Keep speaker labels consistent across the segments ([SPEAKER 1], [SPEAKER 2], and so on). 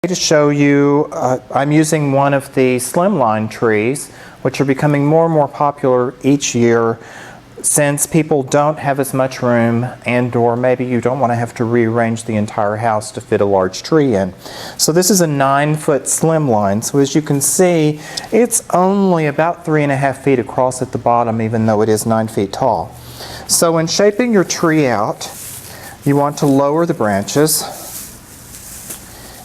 [SPEAKER 1] To show you, I'm using one of the slimline trees, which are becoming more and more popular each year since people don't have as much room, and or maybe you don't want to have to rearrange the entire house to fit a large tree in. So this is a 9-foot slimline. So as you can see, it's only about 3.5 feet across at the bottom, even though it is 9 feet tall. So in shaping your tree out, you want to lower the branches.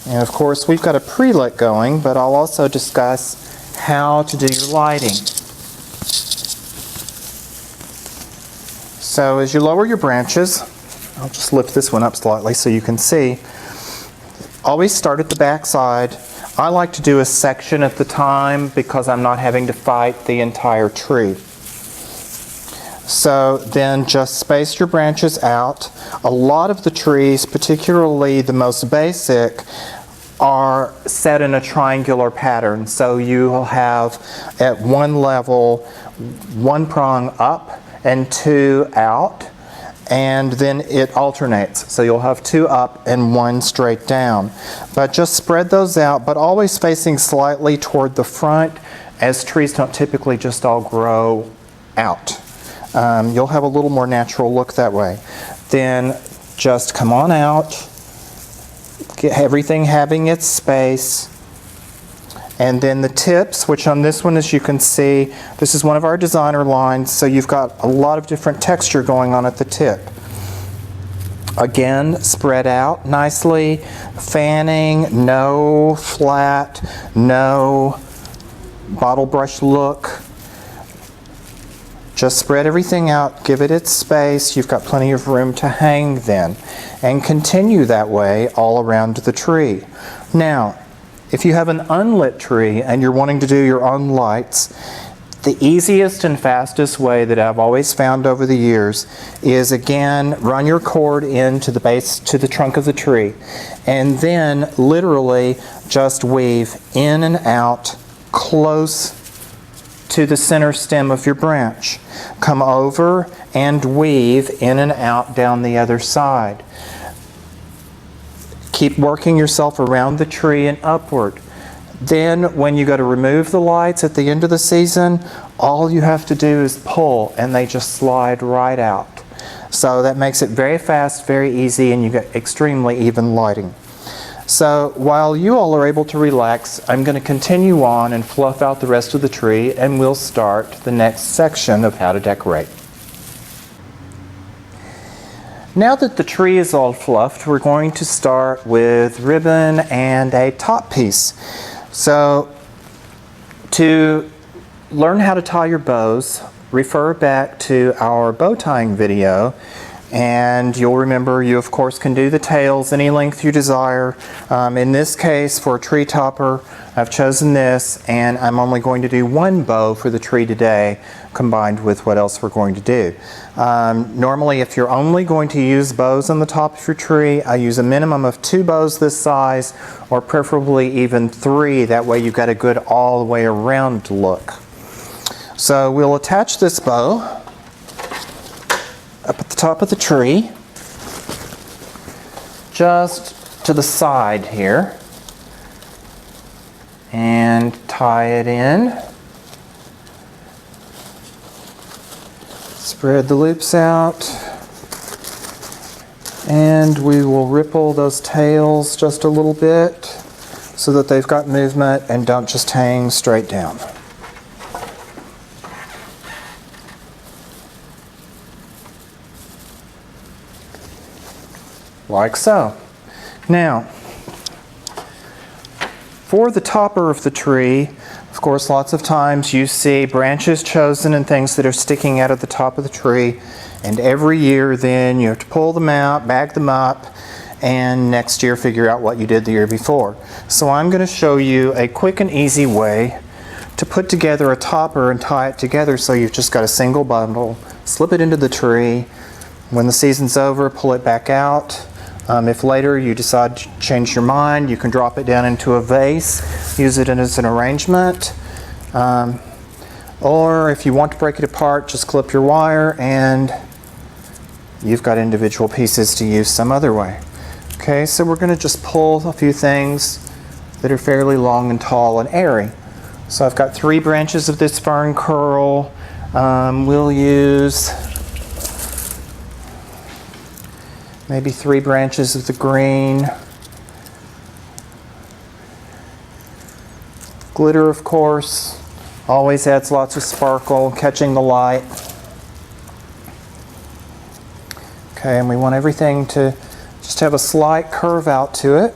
[SPEAKER 1] And of course, we've got a pre-lit going, but I'll also discuss how to do your lighting. So as you lower your branches, I'll just lift this one up slightly so you can see. Always start at the back side. I like to do a section at the time because I'm not having to fight the entire tree. So then just space your branches out. A lot of the trees, particularly the most basic, are set in a triangular pattern. So you'll have at one level 1 prong up and 2 out, and then it alternates. So you'll have 2 up and 1 straight down. But just spread those out, but always facing slightly toward the front, as trees don't typically just all grow out. You'll have a little more natural look that way. Then just come on out, get everything having its space, and then the tips, which on this one, as you can see, this is one of our designer lines, so you've got a lot of different texture going on at the tip. Again, spread out nicely, fanning, no flat, no bottle brush look. Just spread everything out, give it its space. You've got plenty of room to hang then. And continue that way all around the tree. Now, if you have an unlit tree and you're wanting to do your own lights, the easiest and fastest way that I've always found over the years is, again, run your cord into the base, to the trunk of the tree, and then literally just weave in and out close to the center stem of your branch. Come over and weave in and out down the other side. Keep working yourself around the tree and upward. Then when you go to remove the lights at the end of the season, all you have to do is pull and they just slide right out. So that makes it very fast, very easy, and you get extremely even lighting. So while you all are able to relax, I'm going to continue on and fluff out the rest of the tree, and we'll start the next section of how to decorate. Now that the tree is all fluffed, we're going to start with ribbon and a top piece. So to learn how to tie your bows, refer back to our bow tying video, and you'll remember you of course can do the tails any length you desire. In this case, for a tree topper, I've chosen this, and I'm only going to do 1 bow for the tree today, combined with what else we're going to do. Normally, if you're only going to use bows on the top of your tree, I use a minimum of 2 bows this size, or preferably even 3. That way you've got a good all the way around look. So we'll attach this bow up at the top of the tree, just to the side here, and tie it in. Spread the loops out, and we will ripple those tails just a little bit so that they've got movement and don't just hang straight down. Like so. Now, for the topper of the tree, of course, lots of times you see branches chosen and things that are sticking out of the top of the tree, and every year then you have to pull them out, bag them up, and next year figure out what you did the year before. So I'm going to show you a quick and easy way to put together a topper and tie it together so you've just got a single bundle, slip it into the tree. When the season's over, pull it back out. If later you decide to change your mind, you can drop it down into a vase, use it as an arrangement. Or if you want to break it apart, just clip your wire and you've got individual pieces to use some other way. Okay, so we're going to just pull a few things that are fairly long and tall and airy. So I've got 3 branches of this fern curl. We'll use maybe 3 branches of the green. Glitter, of course, always adds lots of sparkle, catching the light. Okay, and we want everything to just have a slight curve out to it.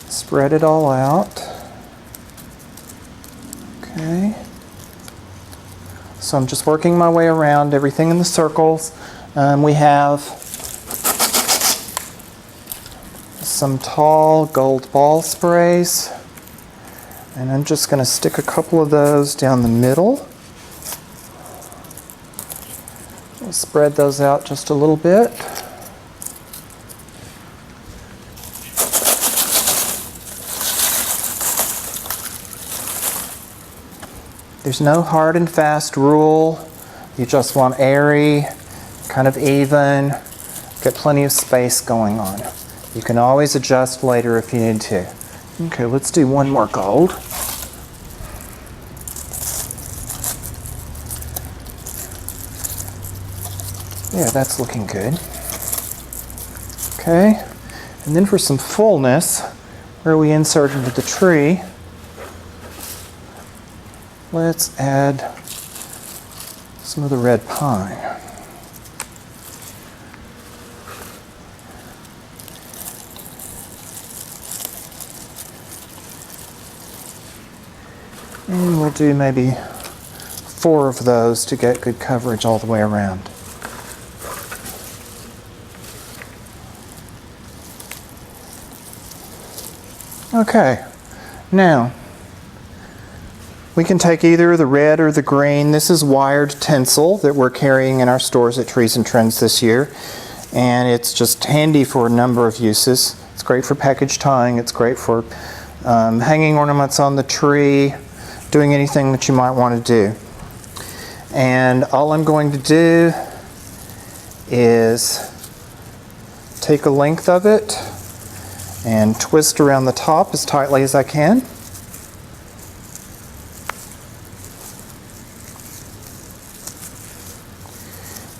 [SPEAKER 1] Spread it all out. Okay. So I'm just working my way around everything in the circles. We have some tall gold ball sprays, and I'm just going to stick a couple of those down the middle. We'll spread those out just a little bit. There's no hard and fast rule. You just want airy, kind of even, get plenty of space going on. You can always adjust later if you need to. Okay, let's do one more gold. Yeah, that's looking good. Okay, and then for some fullness, where we insert into the tree, let's add some of the red pine. And we'll do maybe 4 of those to get good coverage all the way around. Okay, now we can take either the red or the green. This is wired tinsel that we're carrying in our stores at Trees and Trends this year, and it's just handy for a number of uses. It's great for package tying, it's great for hanging ornaments on the tree, doing anything that you might want to do. And all I'm going to do is take a length of it and twist around the top as tightly as I can.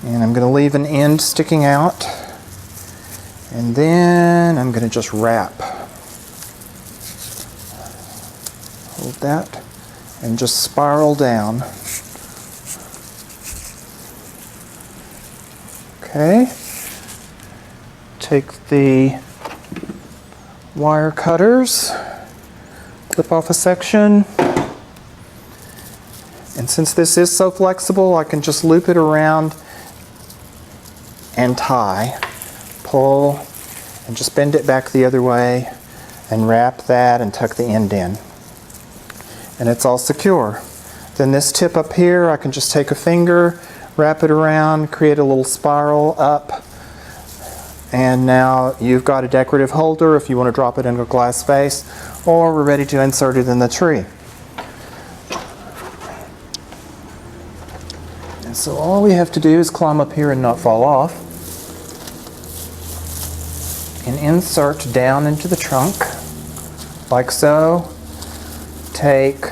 [SPEAKER 1] And I'm going to leave an end sticking out, and then I'm going to just wrap. Hold that and just spiral down. Okay. Take the wire cutters, clip off a section, and since this is so flexible, I can just loop it around and tie, pull, and just bend it back the other way and wrap that and tuck the end in. And it's all secure. Then this tip up here, I can just take a finger, wrap it around, create a little spiral up, and now you've got a decorative holder if you want to drop it into a glass vase, or we're ready to insert it in the tree. And so all we have to do is climb up here and not fall off, and insert down into the trunk, like so. Take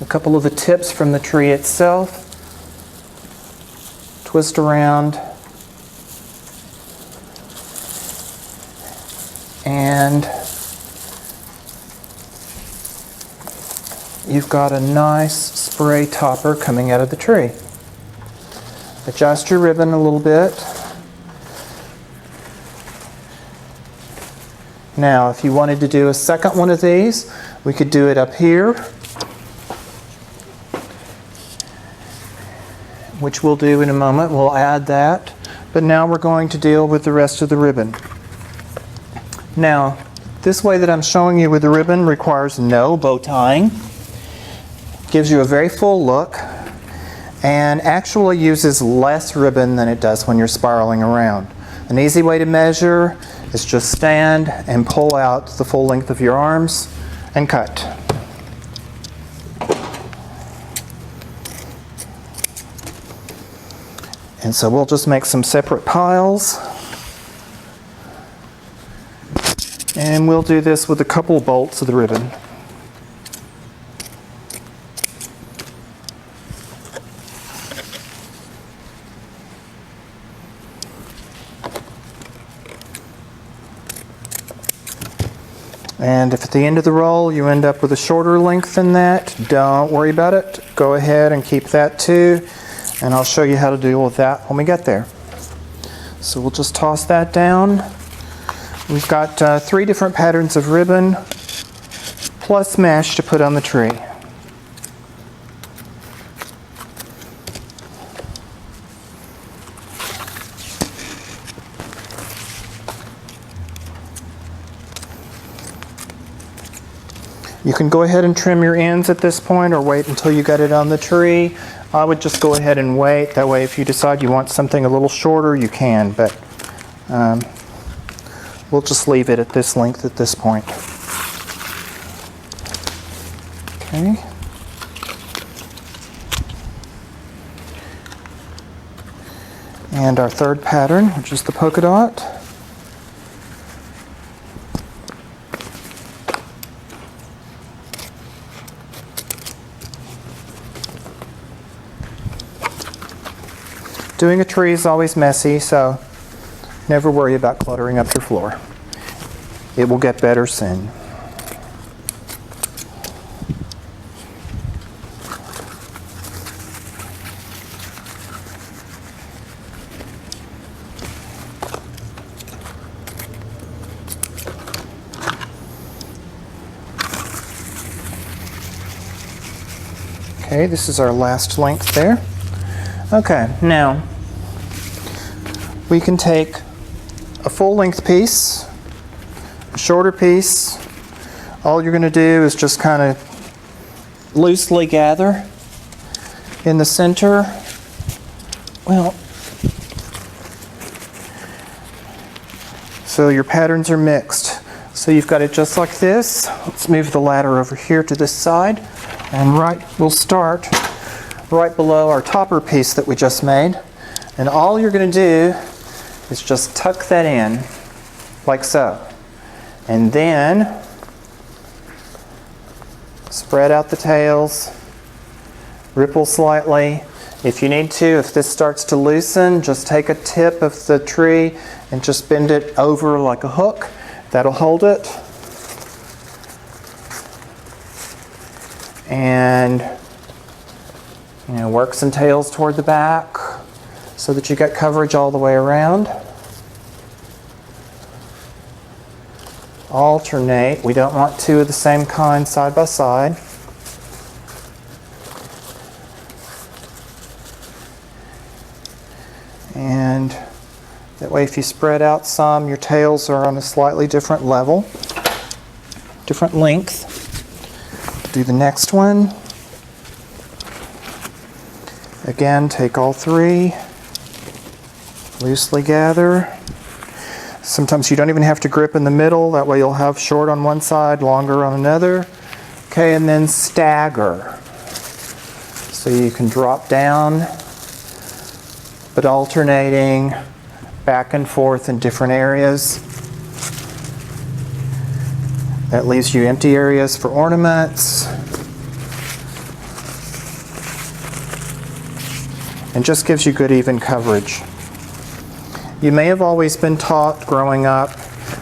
[SPEAKER 1] a couple of the tips from the tree itself, twist around, and you've got a nice spray topper coming out of the tree. Adjust your ribbon a little bit. Now, if you wanted to do a second one of these, we could do it up here, which we'll do in a moment. We'll add that. But now we're going to deal with the rest of the ribbon. Now, this way that I'm showing you with the ribbon requires no bow tying. Gives you a very full look and actually uses less ribbon than it does when you're spiraling around. An easy way to measure is just stand and pull out the full length of your arms and cut. And so we'll just make some separate piles. And we'll do this with a couple bolts of the ribbon. And if at the end of the roll you end up with a shorter length than that, don't worry about it. Go ahead and keep that too. And I'll show you how to deal with that when we get there. So we'll just toss that down. We've got 3 different patterns of ribbon plus mesh to put on the tree. You can go ahead and trim your ends at this point or wait until you get it on the tree. I would just go ahead and wait. That way if you decide you want something a little shorter, you can, but we'll just leave it at this length at this point. Okay. And our third pattern, which is the polka dot. Doing a tree is always messy, so never worry about cluttering up your floor. It will get better soon. Okay, this is our last length there. Okay, now we can take a full-length piece, a shorter piece. All you're going to do is just kind of loosely gather in the center. Well, so your patterns are mixed. So you've got it just like this. Let's move the ladder over here to this side, and we'll start right below our topper piece that we just made. And all you're going to do is just tuck that in like so. And then spread out the tails, ripple slightly. If you need to, if this starts to loosen, just take a tip of the tree and just bend it over like a hook. That'll hold it. And work some tails toward the back so that you get coverage all the way around. Alternate. We don't want 2 of the same kind side by side. And that way if you spread out some, your tails are on a slightly different level, different length. Do the next one. Again, take all 3, loosely gather. Sometimes you don't even have to grip in the middle, that way you'll have short on one side, longer on another. Okay, and then stagger. So you can drop down, but alternating back and forth in different areas. That leaves you empty areas for ornaments. And just gives you good even coverage. You may have always been taught growing up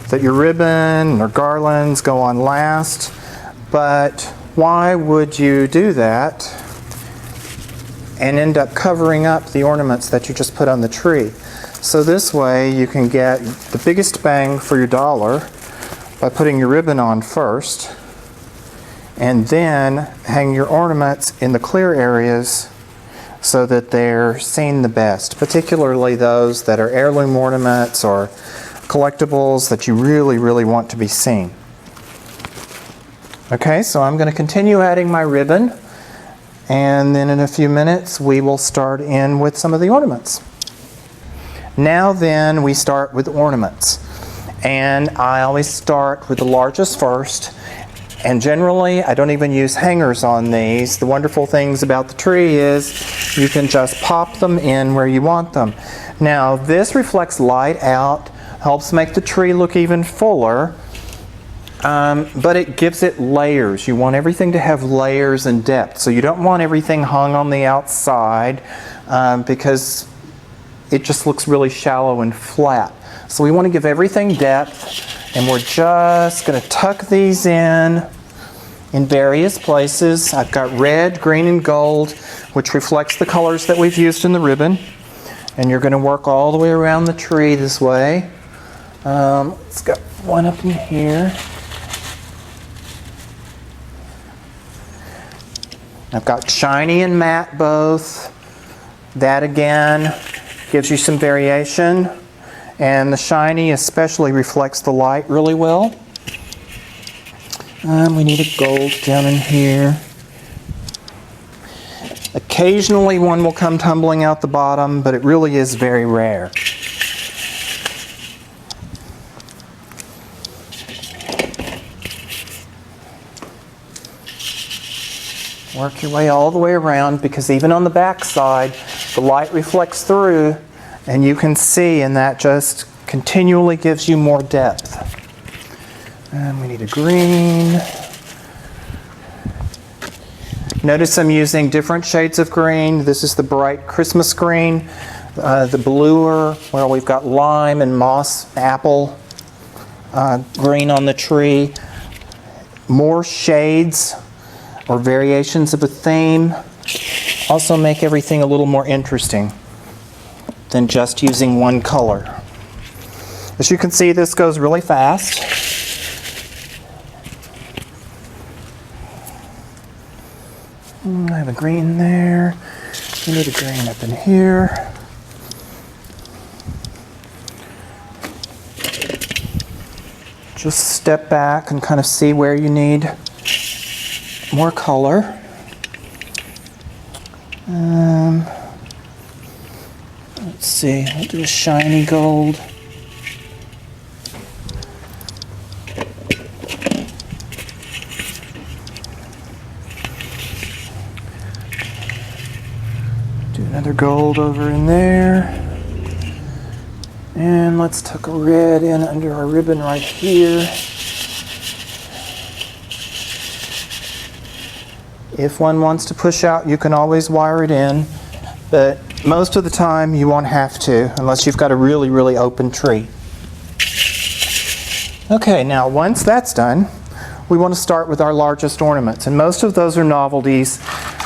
[SPEAKER 1] that your ribbon or garlands go on last, but why would you do that and end up covering up the ornaments that you just put on the tree? So this way you can get the biggest bang for your dollar by putting your ribbon on first and then hang your ornaments in the clear areas so that they're seen the best, particularly those that are heirloom ornaments or collectibles that you really, really want to be seen. Okay, so I'm going to continue adding my ribbon, and then in a few minutes we will start in with some of the ornaments. Now then we start with ornaments, and I always start with the largest first, And generally, I don't even use hangers on these. The wonderful things about the tree is you can just pop them in where you want them. Now, this reflects light out, helps make the tree look even fuller, but it gives it layers. You want everything to have layers and depth. So you don't want everything hung on the outside because it just looks really shallow and flat. So we want to give everything depth. And we're just going to tuck these in various places. I've got red, green, and gold, which reflects the colors that we've used in the ribbon. And you're going to work all the way around the tree this way. Let's get one up in here. I've got shiny and matte both. That again gives you some variation. And the shiny especially reflects the light really well. We need a gold down in here. Occasionally one will come tumbling out the bottom, but it really is very rare. Work your way all the way around, because even on the back side, the light reflects through. And you can see, and that just continually gives you more depth. And we need a green. Notice I'm using different shades of green. This is the bright Christmas green. The bluer, well, we've got lime and moss apple green on the tree. More shades or variations of a theme also make everything a little more interesting than just using one color. As you can see, this goes really fast. I have a green there. We need a green up in here. Just step back and kind of see where you need more color. Let's see, we'll do a shiny gold. Do another gold over in there. And let's tuck a red in under our ribbon right here. If one wants to push out, you can always wire it in, but most of the time you won't have to unless you've got a really, really open tree. Okay, now once that's done, we want to start with our largest ornaments, and most of those are novelties.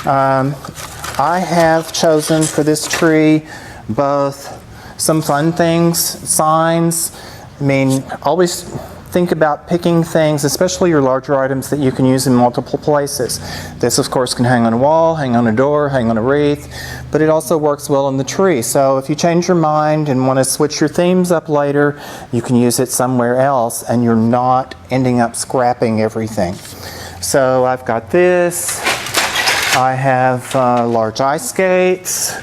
[SPEAKER 1] I have chosen for this tree both some fun things, signs. I mean, always think about picking things, especially your larger items, that you can use in multiple places. This, of course, can hang on a wall, hang on a door, hang on a wreath, but it also works well in the tree. So if you change your mind and want to switch your themes up later, you can use it somewhere else, and you're not ending up scrapping everything. So I've got this. I have large ice skates.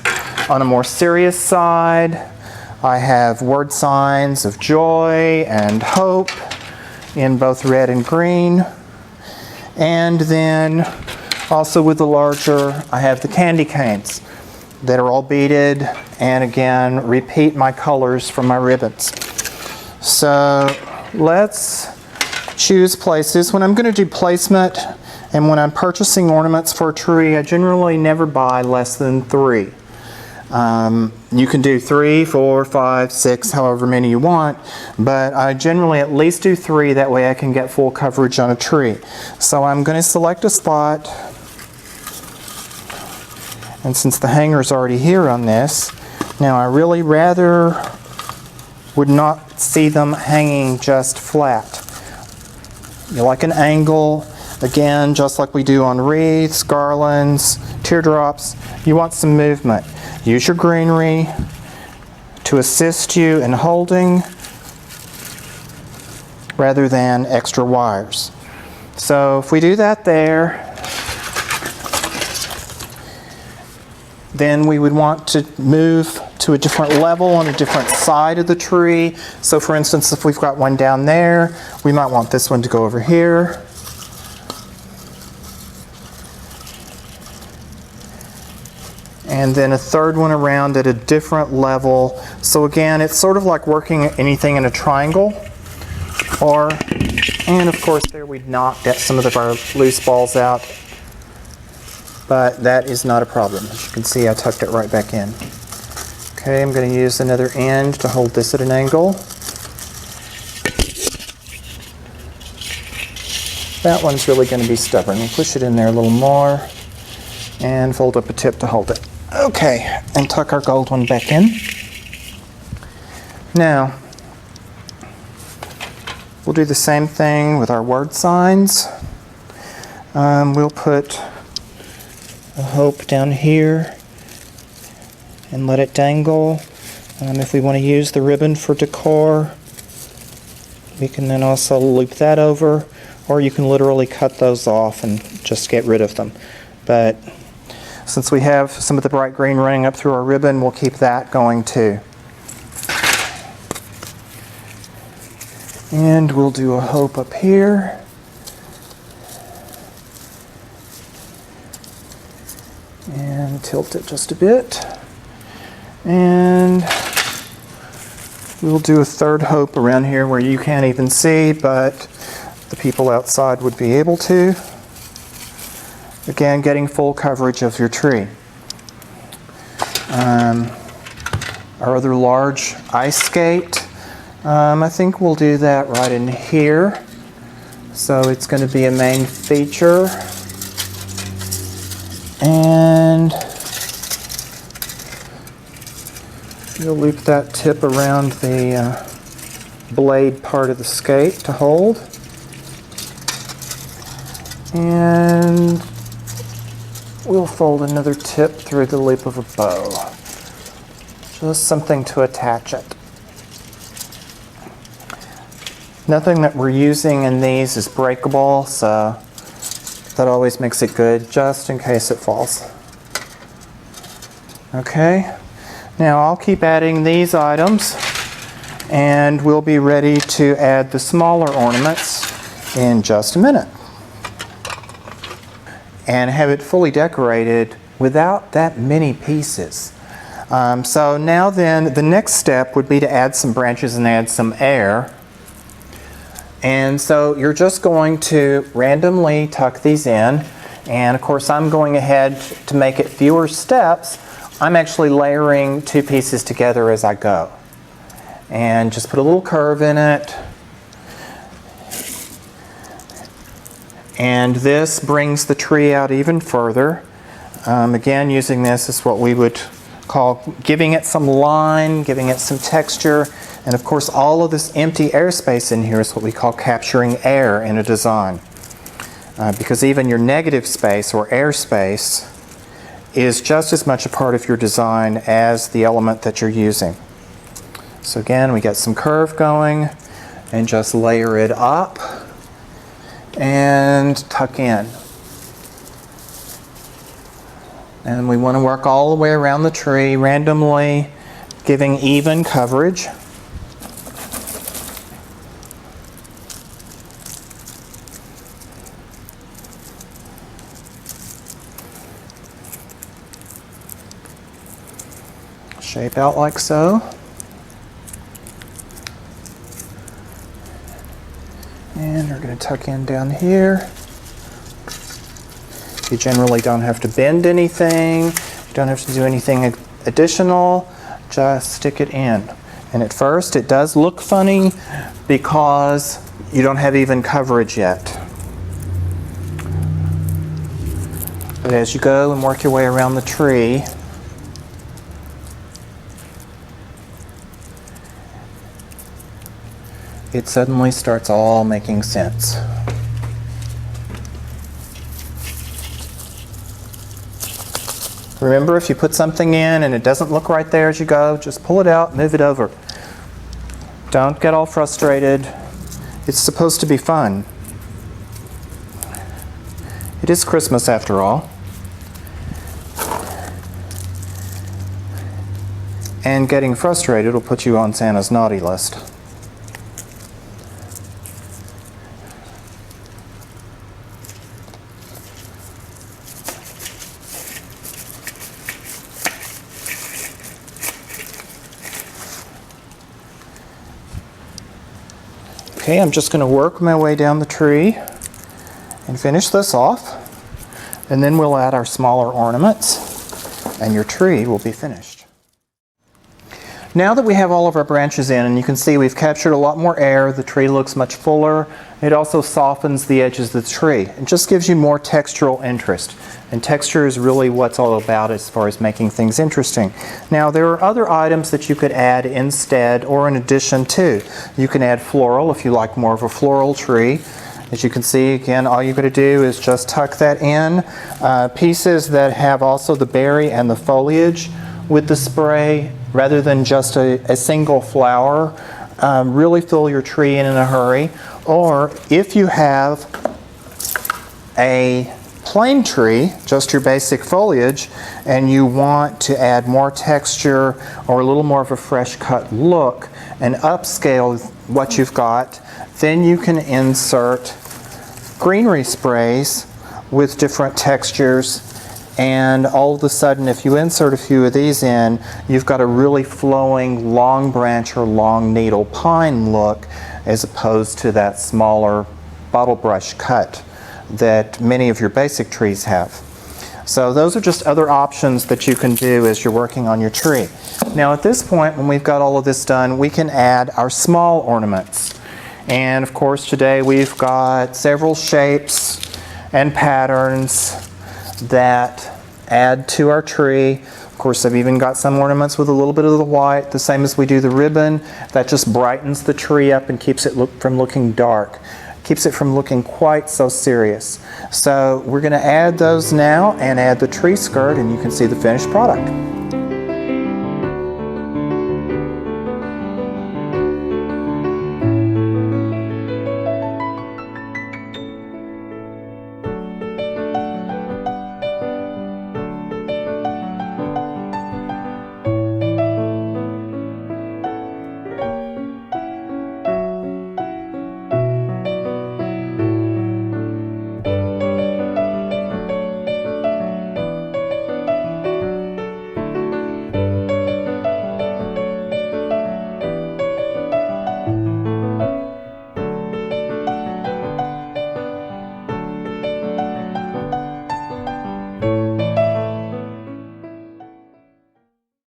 [SPEAKER 1] On a more serious side, I have word signs of joy and hope in both red and green. And then also with the larger, I have the candy canes that are all beaded, and again, repeat my colors from my ribbons. So let's choose places. When I'm going to do placement and when I'm purchasing ornaments for a tree, I generally never buy less than 3. You can do 3, 4, 5, 6, however many you want, but I generally at least do 3, that way I can get full coverage on a tree. So I'm going to select a spot, and since the hanger's already here on this, now I really rather would not see them hanging just flat. You like an angle, again, just like we do on wreaths, garlands, teardrops, you want some movement. Use your greenery to assist you in holding rather than extra wires. So if we do that there, then we would want to move to a different level on a different side of the tree. So for instance, if we've got one down there, we might want this one to go over here. and then a third one around at a different level. So again, it's sort of like working anything in a triangle. And of course there we knocked some of our loose balls out, but that is not a problem. As you can see, I tucked it right back in. Okay, I'm going to use another end to hold this at an angle. That one's really going to be stubborn. We'll push it in there a little more and fold up a tip to hold it. Okay, and tuck our gold one back in. Now, we'll do the same thing with our word signs. We'll put a hope down here and let it dangle. If we want to use the ribbon for decor, we can then also loop that over, or you can literally cut those off and just get rid of them. But since we have some of the bright green running up through our ribbon, we'll keep that going too. And we'll do a hope up here. And tilt it just a bit. And we'll do a third hope around here where you can't even see, but the people outside would be able to. Again, getting full coverage of your tree. Our other large ice skate, I think we'll do that right in here. So it's going to be a main feature. And you'll loop that tip around the blade part of the skate to hold. And we'll fold another tip through the loop of a bow. Just something to attach it. Nothing that we're using in these is breakable, so that always makes it good, just in case it falls. Okay, now I'll keep adding these items, and we'll be ready to add the smaller ornaments in just a minute. And have it fully decorated without that many pieces. So now then, the next step would be to add some branches and add some air. And so you're just going to randomly tuck these in. And of course I'm going ahead to make it fewer steps. I'm actually layering two pieces together as I go. And just put a little curve in it. And this brings the tree out even further. Again, using this is what we would call giving it some line, giving it some texture. And of course, all of this empty airspace in here is what we call capturing air in a design. Because even your negative space or airspace is just as much a part of your design as the element that you're using. So again, we get some curve going and just layer it up and tuck in. And we want to work all the way around the tree, randomly giving even coverage. Shape out like so. And we're going to tuck in down here. You generally don't have to bend anything. You don't have to do anything additional. Just stick it in. And at first it does look funny because you don't have even coverage yet. But as you go and work your way around the tree, it suddenly starts all making sense. Remember, if you put something in and it doesn't look right there as you go, just pull it out, move it over. Don't get all frustrated. It's supposed to be fun. It is Christmas after all. And getting frustrated will put you on Santa's naughty list. Okay, I'm just going to work my way down the tree and finish this off. And then we'll add our smaller ornaments and your tree will be finished. Now that we have all of our branches in, and you can see we've captured a lot more air, the tree looks much fuller. It also softens the edges of the tree. It just gives you more textural interest. And texture is really what's all about as far as making things interesting. Now there are other items that you could add instead or in addition to. You can add floral if you like more of a floral tree. As you can see, again, all you've got to do is just tuck that in. Pieces that have also the berry and the foliage with the spray, rather than just a single flower, really fill your tree in a hurry. Or if you have a plain tree, just your basic foliage, and you want to add more texture or a little more of a fresh cut look and upscale what you've got, then you can insert greenery sprays with different textures, and all of a sudden if you insert a few of these in, you've got a really flowing long branch or long needle pine look as opposed to that smaller bottle brush cut that many of your basic trees have. So those are just other options that you can do as you're working on your tree. Now at this point, when we've got all of this done, we can add our small ornaments. And of course today we've got several shapes and patterns that add to our tree. Of course, I've even got some ornaments with a little bit of the white, the same as we do the ribbon. That just brightens the tree up and keeps it from looking dark. Keeps it from looking quite so serious. So we're going to add those now and add the tree skirt, and you can see the finished product.